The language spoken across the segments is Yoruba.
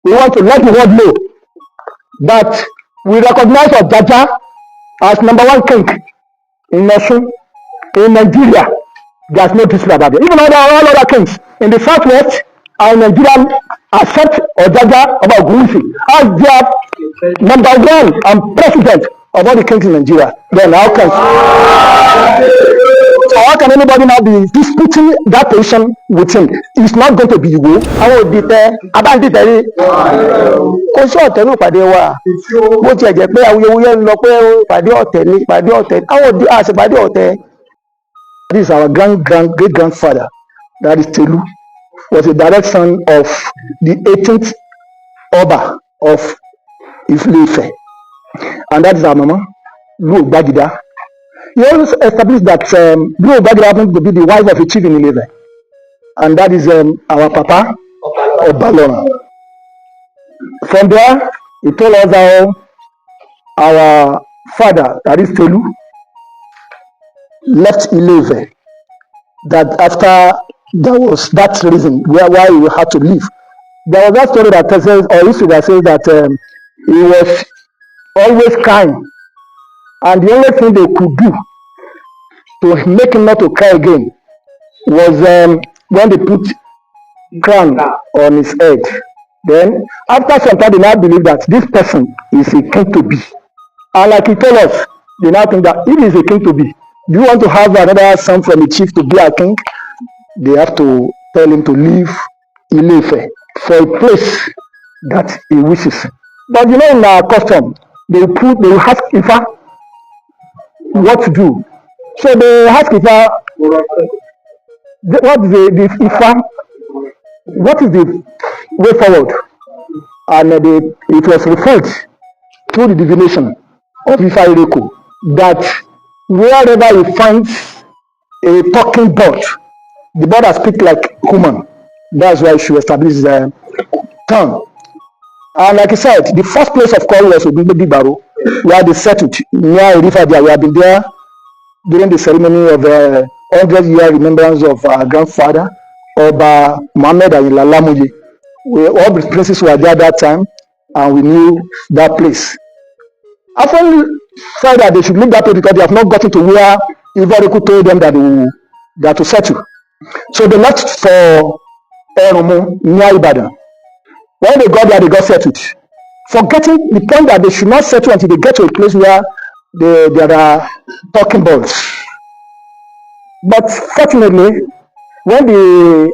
we want to let the world know that we recognize Ojaja as number one king in nation, in Nigeria. There's no dispute about it. Even all other kings in the southwest and Nigeria accept Ojaja of Ife as their number one and president of all the kings in Nigeria. Then how can anybody now be disputing that position with him? It's not going to be Iwo. Àwọn òdìtẹ̀ abáǹdìtẹ̀rí kò sí ọ̀tẹ̀ ní ìpàdé wa. Bó tiẹ̀ jẹ́ pé awuyewuye ń lọ pé ìpàdé ọ̀tẹ̀ ní ìpàdé ọ̀tẹ̀. Àwọn òdì àṣepàdé ọ̀tẹ̀. This is our great grandfather, that is Telu, was a direct son of the 18th Oba of Ile Ife. And that is our mama, Oluwo Gbagida. He always established that Oluwo Gbagida happened to be the wife of a chief in Ile Ife. And that is our papa, Obalora. From there, he told us how our father, that is Telu, left Ile Ife, that after there was that reason why he had to leave. There was that story that says, or history that says that he was always kind, and the only thing they could do to make him not to cry again was when they put crown on his head. Then after some time they now believe that this person is a king to be, and like he told us, they now think that if he is a king to be, do you want to have another son from a chief to be a king? They have to tell him to leave Ile Ife for a place that he wishes. But you know, in our custom, they will ask Ifa what to do. So they ask Ifa, what is the way forward? And it was referred through the divination of Ifa Ireko that wherever he finds a talking bird, the bird that speaks like human, that's why he should establish his tongue. And like I said, the first place of call was Obigbe Baro, where they settled near Rifadia. We have been there during the ceremony of 100-year remembrance of our grandfather, Oba Mohammed Ayinla Lamoye. All the places were there that time, and we knew that place. I often said that they should leave that place because they have not gotten to where Ivareku told them that they had to settle. So they left for Eromo near Ibadan. When they got there, they got settled, forgetting the point that they should not settle until they get to a place where there are talking birds. But fortunately, when the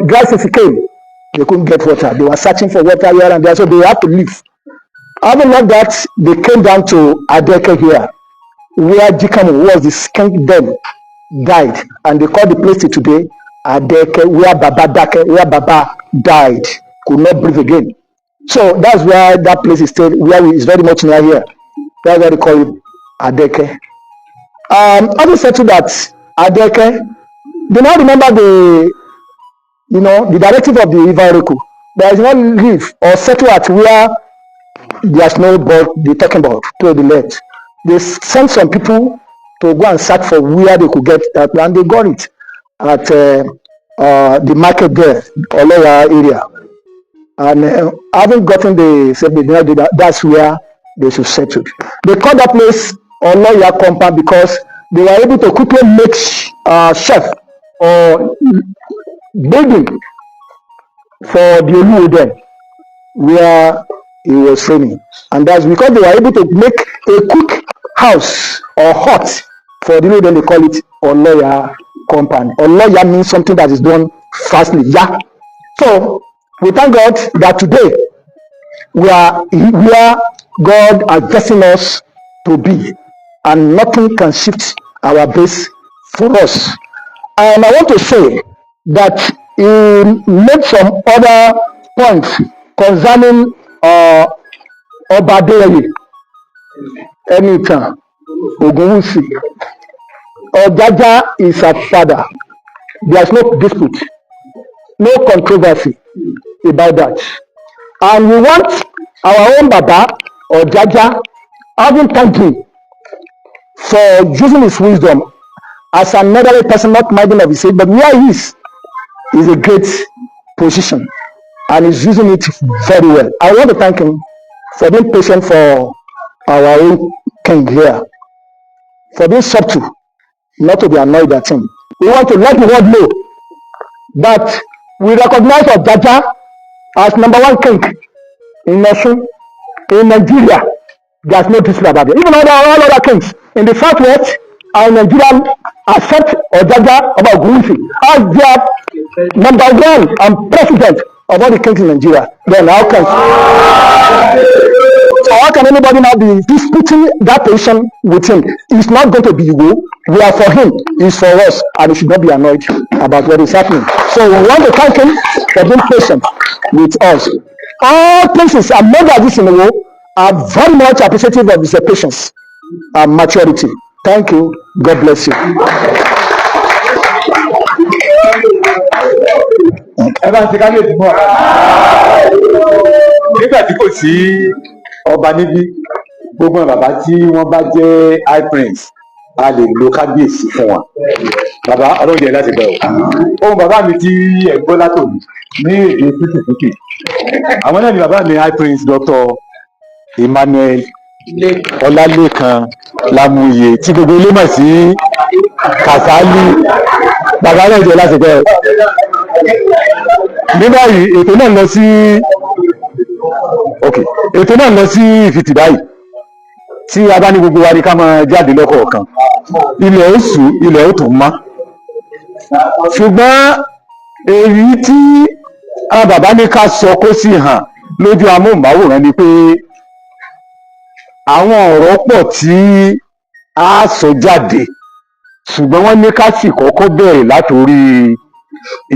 dry season came, they couldn't get water. They were searching for water here and there, so they had to leave. Having left that, they came down to Adeke here, where Jikamu, who was the king then, died, and they call the place today Adeke, where Baba died, could not breathe again. So that's where that place is still, where it's very much near here. That's why they call it Adeke. Having said to that, Adeke, they now remember the directive of the Ivareku. There is no live or settle at where there's no bird they're talking about to the left. They sent some people to go and search for where they could get that, and they got it at the market there, Olori area. And having gotten that's where they should settle. They called that place Olori compound because they were able to quickly make chef or building for the Oluwo then, where he was training. And that's because they were able to make a quick house or hut for the Oluwo, then they call it Olori compound. Olori means something that is done fastly. Yeah. So we thank God that today we are where God has destined us to be, and nothing can shift our base for us. And I want to say that he made some other points concerning Oba Adeyeye, Enitan, Ogunwusi. Ojaja is a father. There is no dispute, no controversy about that. And we want our own Baba, Ojaja, having thanked him for using his wisdom as another person, not minding of his age, but where he is a great position. and he's using it very well. I want to thank him for being patient for our own king here, for being subtle, not to be annoyed at him. We want to let the world know that we recognize Ojaja as number one king in nation, in Nigeria. There's no dispute about it. Even all other kings in the southwest and Nigeria accept Ojaja about Ooni as their number one and president of all the kings in Nigeria. Then how can anybody now be disputing that position with him? It's not going to be Iwo. We are for him. It's for us, and he should not be annoyed about what is happening. So we want to thank him for being patient with us. All places and members in the world are very much appreciative of his patience and maturity. Thank you. God bless you. Ẹ bá ti kábíyèsí mọ́ nígbà tí kò sí ọba níbí, gbogbo bàbá tí wọ́n bá jẹ́ high prince a lè lo kábíyèsí fún wọn. Bàbá ọlọ́jẹ̀ láti bẹ̀ ọ́. Ohun bàbá mi tí ẹ̀gbọ́n látòní ní èdè fífìfìfì. Àwọn náà ni bàbá mi high prince Dr. Emmanuel Ọlálékan Lámúyè tí gbogbo ilé mọ̀ sí Kàsálí. Bàbá ọlọ́jẹ̀ láti bẹ̀ ọ́. Ní báyìí ètò náà lọ sí Ìfìtì báyìí tí a bá ní gbogbo wa ní ká máa jáde lọ́kọ̀ọ̀kan, ilẹ̀ ó ṣú, ilẹ̀ ó tún mọ́. Ṣùgbọ́n èyí tí a bàbá ní ká sọ kó sì hàn lójú amóhùnmáwòrán ni pé àwọn ọ̀rọ̀ pọ̀ tí a sọ jáde, ṣùgbọ́n wọ́n ní ká sì kọ́kọ́ bẹ̀rẹ̀ látòrí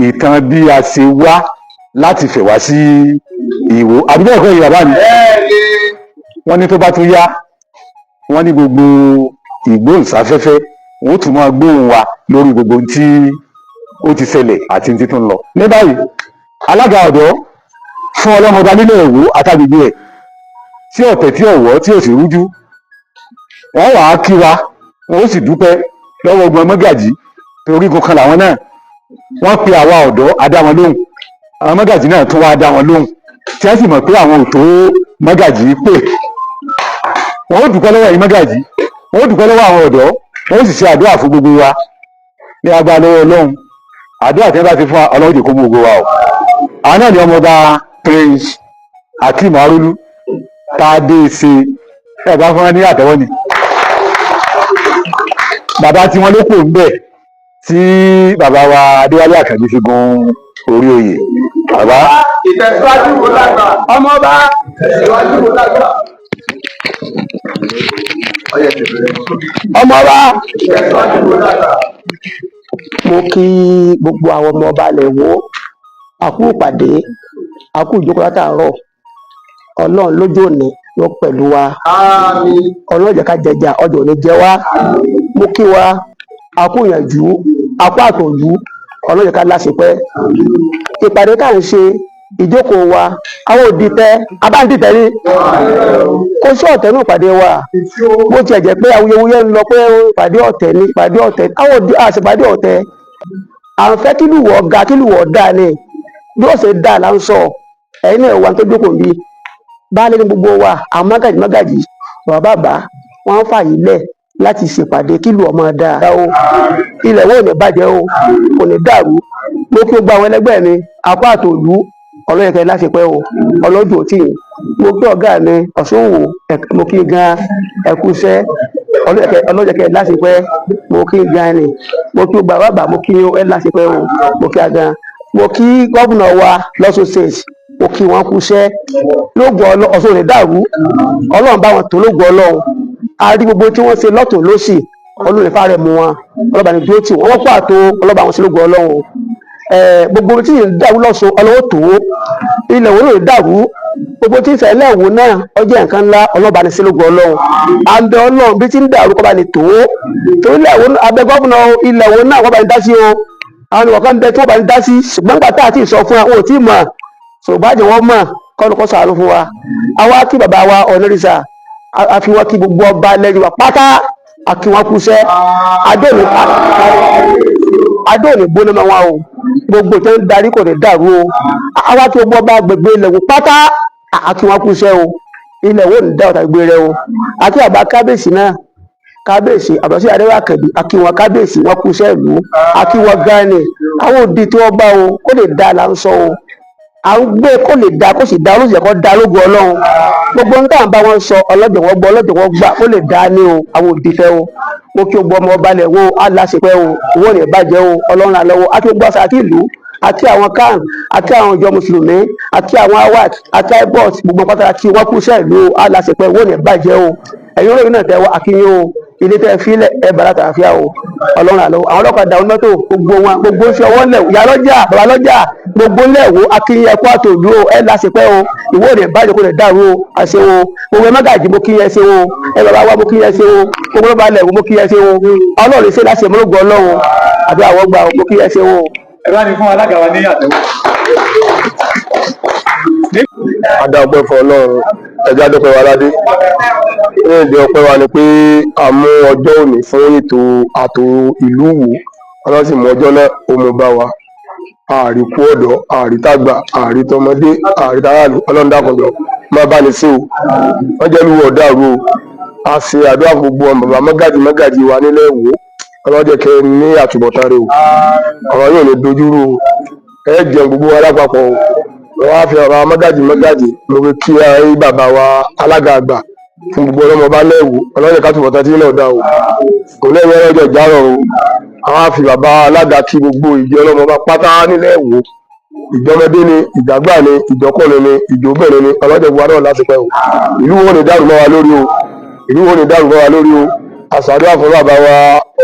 ìtàn bí a ṣe wá láti fẹ̀ wá sí Ìwó. Àbí bẹ́ẹ̀ kọ́ yìí bàbá mi? Wọ́n ní tó bá tún yá, wọ́n ní gbogbo ìgbóhùnsáfẹ́fẹ́ wọ́n tún máa gbóhùn wa lórí gbogbo tí ó ti ṣẹlẹ̀ àti tí tó ń lọ. Ní báyìí, alága ọ̀dọ́ fún ọlọ́mọba nílẹ̀ Ìwó àtàgbègbè ẹ̀ tí ọ̀tẹ̀ tí ọ̀wọ́ tí ò sì rújú, wọ́n wà á kí wa, wọ́n ó sì dúpẹ́ lọ́wọ́ ọgbọ́n mọ́gàjì torí kankan làwọn náà. Wọ́n pe àwa ọ̀dọ́ a dá wọn lóhùn, àwọn mọ́gàjì náà tún wá dá wọn lóhùn tí wọ́n sì mọ̀ pé àwọn ò tó mọ́gàjì pè. Wọ́n ó dúpẹ́ lọ́wọ́ yìí mọ́gàjì, wọ́n ó dúpẹ́ lọ́wọ́ àwọn ọ̀dọ́, wọ́n ó sì ṣe àdúrà fún gbogbo wa ní agbára lọ́wọ́ Ọlọ́run. Àdúrà tí wọ́n bá ti fún wa Ọlọ́run jẹ́ kó mú gbogbo wa o. Àwọn náà ni ọmọọba Prince Akeem Arolu Tade ṣe ẹ̀ bá fún wọn ní àtẹ́wọ́ ni. Bàbá tí wọ́n ló pò ń bẹ̀ tí bàbá wa Adéwálé Àkànjí fi gun orí oyè. Bàbá ìtẹ̀síwájú wo lágbà ọmọọba ìtẹ̀síwájú wo lágbà ọmọọba ìtẹ̀síwájú wo lágbà. Mo kí gbogbo àwọn ọmọọba lè wo àkú ìpàdé àkú ìjókòó látàárọ̀. Ọlọ́run lójú òní ló pẹ̀lú wa. Ọlọ́run jẹ́ ká jẹjà ọjọ́ òní jẹ wá. Mo kí wa àkú ìyànjú àkú àtọ̀jú. Ọlọ́run jẹ́ ká láṣepẹ́. Ìpàdé tá à ń ṣe ìjókòó wa àwọn òdìtẹ̀ abáǹdìtẹ̀ ni kò sí ọ̀tẹ̀ ní ìpàdé wa. Bó tiẹ̀ jẹ́ pé awuyewuye ń lọ pé ìpàdé ọ̀tẹ̀ ni ìpàdé ọ̀tẹ̀ àwọn àṣìpàdé ọ̀tẹ̀. À ń fẹ́ kílùwọ̀ ga kílùwọ̀ dáa ni bí ó ṣe dáa là ń sọ. Ẹ̀yin náà wà tó jókòó bí baálé ní gbogbo wa àwọn mágàjì bàbá wọn ń fààyè lẹ̀ láti ṣèpàdé kílù ọmọ dáa o. Ilẹ̀ wo ò ní bàjẹ́ o, kò ní dàrú. Mo kí o gba àwọn ẹlẹgbẹ́ mi apá àtòlú ọlọ́yẹ̀kẹ́ láṣepẹ́ o ọlọ́dún òtí. Mo kí ọ̀gá mi Ọ̀ṣunwò mo kí gan ẹkú iṣẹ́ ọlọ́yẹ̀kẹ́ láṣepẹ́. Mo kí gan ni mo kí o gba bàbá mo kí ẹ láṣepẹ́ o mo kí a gan. Mo kí gómìnà wa lọ́sùn state mo kí wọn kú iṣẹ́ lóògùn Ọ̀ṣun ní dàrú. Ọlọ́run bá wọn tó lóògùn Ọlọ́run. A rí gbogbo tí wọ́n ṣe lọ́tún lósì Ọlọ́run ìfá rẹ̀ mú wọn ọlọ́ba ní dúró tì wọ́n pàtó ọlọ́ba wọn sí lóògùn Ọlọ́run. Gbogbo tí ń dàrú lọ́sùn ọlọ́wọ́ tó ilẹ̀ wo ló dàrú gbogbo tí ń ṣẹlẹ̀ ẹ̀wò náà ọjọ́ nǹkan ńlá ọlọ́ba ní sí lóògùn Ọlọ́run. Àbẹ̀ Ọlọ́run bí tí ń dàrú kọ́ba ní tó torí ilẹ̀ wo abẹ́ gọ́fúnà ilẹ̀ wo náà kọ́ba ní dá sí o. Àwọn ìwọ̀n kan bẹ tí wọ́n bá ní dá sí ṣùgbọ́n gbà tá àti ìsọ fún wa wọn ò tí ì mọ̀ ṣùgbọ́n wọ́n mọ̀ kọ́nu kọ́ sàánú fún wa. Àwa kí bàbá wa ọ̀nẹ́rìsà a fi wọ́n kí gbogbo ọba lẹ́yìn wa pátá a kí wọ́n kú iṣẹ́ adéhùn adó ò ní gbóná máa wá o gbogbo tó ń darí kò ní dàrú o àwa tó gbọ́ bá gbẹgbẹ ilẹ̀ wò pátá àti wọn kú iṣẹ́ o ilẹ̀ wo ní dá ọ̀tà gbé rẹ o àti àbá kábíyèsí náà kábíyèsí àbọ̀sí àdéhùn àkàndí àkí wọn kábíyèsí wọn kú iṣẹ́ ìlú àkí wọn gánni àwọn òdi tí wọ́n bá o kó lè dá là ń sọ o à ń gbé kó lè dá kó sì dá olóṣèlú kó dá lógo ọlọ́run gbogbo ń tàn bá wọn sọ ọlọ́jọ̀ wọn gbọ́ ọlọ́jọ̀ wọn gbà kó lè dá ní o àwọn òdi fẹ́ o mo kí o gbọ́ ọmọ ọba lẹ̀ wo aláṣepẹ́ o owó ní ìbàjẹ́ o ọlọ́run àlọ́wọ́ àti gbọ́ àṣà àti ìlú àti àwọn kan àti àwọn ìjọ mùsùlùmí àti àwọn awat àti ibot gbogbo pátá àti wọn kú iṣẹ́ ìlú aláṣepẹ́ owó ní ìbàjẹ́ o ẹ̀yin olóyìn náà tẹ́wọ́ akínyìn o ilé tẹ́ fílẹ̀ ẹ bàrà tààfíà o ọlọ́run àlọ́ àwọn ọlọ́kadà onímọ́tò gbogbo wọn gbogbo ń fi ọwọ́ lẹ̀ ìyá lọ́jà bàbá lọ́jà gbogbo lẹ́wọ́ akínyìn ẹ̀kọ́ àtòlú o ẹ láṣepẹ́ o ìwé òde ìbàjẹ́ kò lè dàrú o àṣẹ o gbogbo ẹ mágàjì mo kí yẹn ṣe o ẹ bàbá wa mo kí yẹn ṣe o gbogbo ló bá lẹ̀wọ́ mo kí yẹn ṣe o ọlọ́run ṣe láṣẹ mọ́lógún ọlọ́run àbí àwọn gbà mo kí yẹn ṣe o. ẹ bá ní fún alága wa ní àtẹ̀wọ́. Adá ọpẹ́ fún Ọlọ́run ẹjá dúpẹ́ wa ládé ní èdè ọpẹ́ wa ni pé a mú ọjọ́ òní fún ètò ààtò ìlú Ìwó Ọlọ́run sì mú ọjọ́ náà ó mú bá wa ààrí kú ọ̀dọ́ ààrí tàgbà ààrí tọmọdé ààrí tàràlù Ọlọ́run dákọjọ máa bá ní sí o wọ́n jẹ́ lúwọ̀ dàrú o a ṣe àdúrà fún gbogbo ọmọ bàbá mọ́gàjì wa nílẹ̀ Ìwó Ọlọ́run jẹ́ kẹ́ ní àtúbọ̀tán rẹ o ọ̀rọ̀ yóò ní dojúrú o ẹ jẹun gbogbo wa lápapọ̀ o wọ́n á fi ọ̀rọ̀ mọ́gàjì mo fi kí ayé bàbá wa alága àgbà fún gbogbo ọlọ́mọ bá lẹ́wọ̀ ọlọ́yẹ̀ ká túbọ̀ tán tí náà dá o kò lẹ́yìn ọlọ́jọ́ ìjárọ̀ o àwọn á fi bàbá alága kí gbogbo ìjọ ọlọ́mọ bá pátá nílẹ̀ Ìwó ìjọmọdé ni ìjàgbá ni ìjọkùnrin ni ìjọbìnrin ni ọlọ́jọ́ ìwà náà láti pẹ́ o ìlú wo ni dàrú mọ́ wa lórí o ìlú wo ni dàrú mọ́ wa lórí o àṣàdúrà fún bàbá wa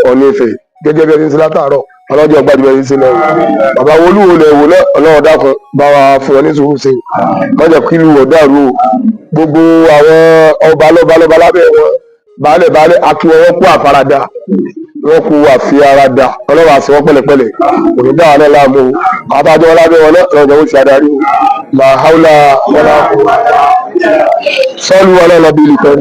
Ọọni Ifẹ gẹ́gẹ́ bí ẹni sí látàárọ̀ ọlọ́jọ́ gbajúmọ̀ yìí sílẹ̀ bàbá Olúwo lẹ̀ wò náà ọlọ́run dákun bá wa fún wọn ní sùúrù sí i wọ́n jẹ́ kí ìlú wọ̀ dàrú o gbogbo àwọn ọba lọ́ba lábẹ́ wọn baálẹ̀ akíwọ́ wọn kú àfaradà wọn kú àfiaradà ọlọ́run àti wọn pẹ̀lẹ́pẹ̀lẹ́ kò ní dáhà náà láàmú o àtàjọ wọn lábẹ́ wọn náà ọlọ́run ó ti adarí o làhálà wọlá sọ́ọ́lù wọn náà lọ bí ìlú kan.